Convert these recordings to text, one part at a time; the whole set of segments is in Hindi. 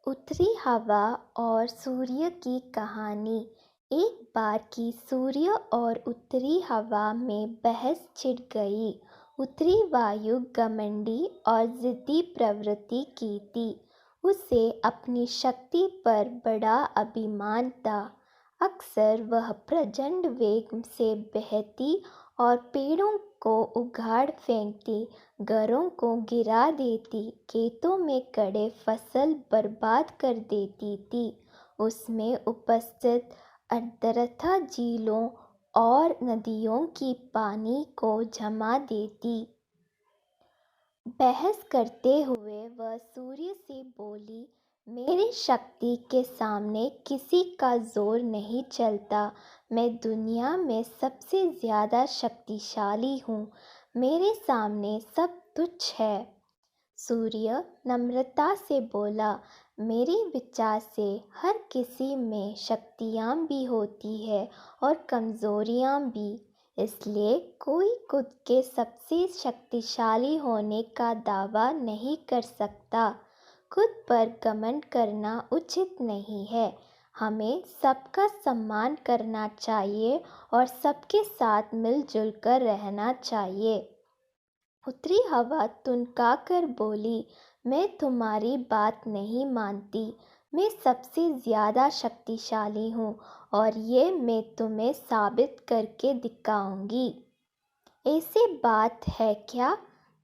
उत्तरी हवा और सूर्य की कहानी। एक बार की सूर्य और उत्तरी हवा में बहस छिड़ गई। उत्तरी वायु घमंडी और जिद्दी प्रवृत्ति की थी। उसे अपनी शक्ति पर बड़ा अभिमान था। अक्सर वह प्रचंड वेग से बहती और पेड़ों को उखाड़ फेंकती, घरों को गिरा देती, खेतों में खड़े फसल बर्बाद कर देती थी। उसमें उपस्थित अर्धरथा झीलों और नदियों की पानी को जमा देती। बहस करते हुए वह सूर्य से बोली, मेरी शक्ति के सामने किसी का जोर नहीं चलता। मैं दुनिया में सबसे ज़्यादा शक्तिशाली हूँ। मेरे सामने सब तुच्छ है। सूर्य नम्रता से बोला, मेरे विचार से हर किसी में शक्तियाँ भी होती है और कमज़ोरियाँ भी। इसलिए कोई खुद के सबसे शक्तिशाली होने का दावा नहीं कर सकता। खुद पर घमंड करना उचित नहीं है। हमें सबका सम्मान करना चाहिए और सबके साथ मिलजुल कर रहना चाहिए। उत्तरी हवा तुनकाकर बोली, मैं तुम्हारी बात नहीं मानती। मैं सबसे ज़्यादा शक्तिशाली हूँ और ये मैं तुम्हें साबित करके दिखाऊंगी। ऐसी बात है क्या?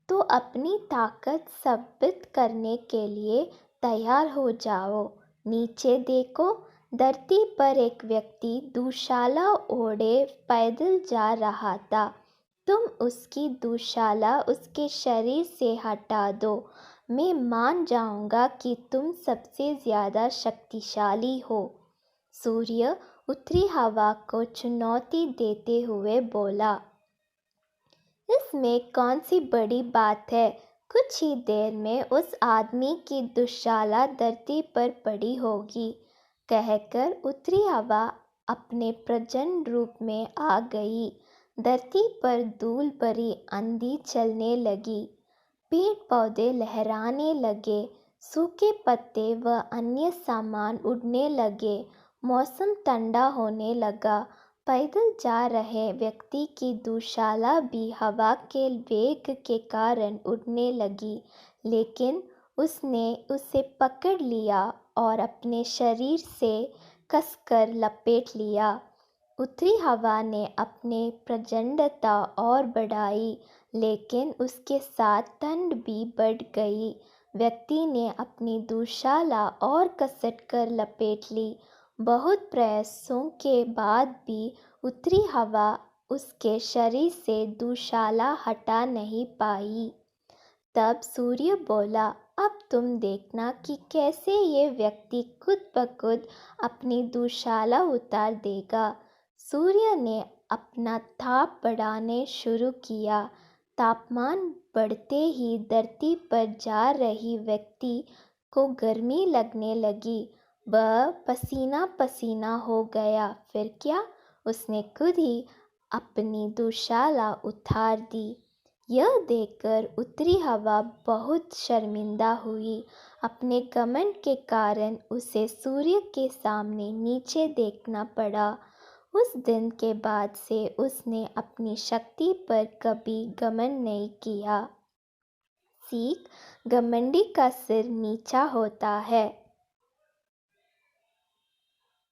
तो अपनी ताकत साबित करने के लिए तैयार हो जाओ। नीचे देखो, धरती पर एक व्यक्ति दुशाला ओढ़े पैदल जा रहा था। तुम उसकी दुशाला उसके शरीर से हटा दो। मैं मान जाऊंगा कि तुम सबसे ज़्यादा शक्तिशाली हो। सूर्य उत्तरी हवा को चुनौती देते हुए बोला, इसमें कौन सी बड़ी बात है? कुछ ही देर में उस आदमी की दुशाला धरती पर पड़ी होगी। कहकर उत्तरी हवा अपने प्रचंड रूप में आ गई। धरती पर धूल भरी आंधी चलने लगी। पेड़ पौधे लहराने लगे। सूखे पत्ते व अन्य सामान उड़ने लगे। मौसम ठंडा होने लगा। पैदल जा रहे व्यक्ति की दुशाला भी हवा के वेग के कारण उड़ने लगी, लेकिन उसने उसे पकड़ लिया और अपने शरीर से कसकर लपेट लिया। उत्तरी हवा ने अपनी प्रचंडता और बढ़ाई, लेकिन उसके साथ ठंड भी बढ़ गई। व्यक्ति ने अपनी दुशाला और कसकर लपेट ली। बहुत प्रयासों के बाद भी उत्तरी हवा उसके शरीर से दुशाला हटा नहीं पाई। तब सूर्य बोला, अब तुम देखना कि कैसे ये व्यक्ति खुद ब खुद अपनी दुशाला उतार देगा। सूर्य ने अपना ताप बढ़ाने शुरू किया। तापमान बढ़ते ही धरती पर जा रही व्यक्ति को गर्मी लगने लगी। वह पसीना पसीना हो गया। फिर क्या? उसने खुद ही अपनी दुशाला उतार दी। यह देखकर उत्तरी हवा बहुत शर्मिंदा हुई। अपने घमंड के कारण उसे सूर्य के सामने नीचे देखना पड़ा। उस दिन के बाद से उसने अपनी शक्ति पर कभी घमंड नहीं किया। सीख, घमंडी का सिर नीचा होता है।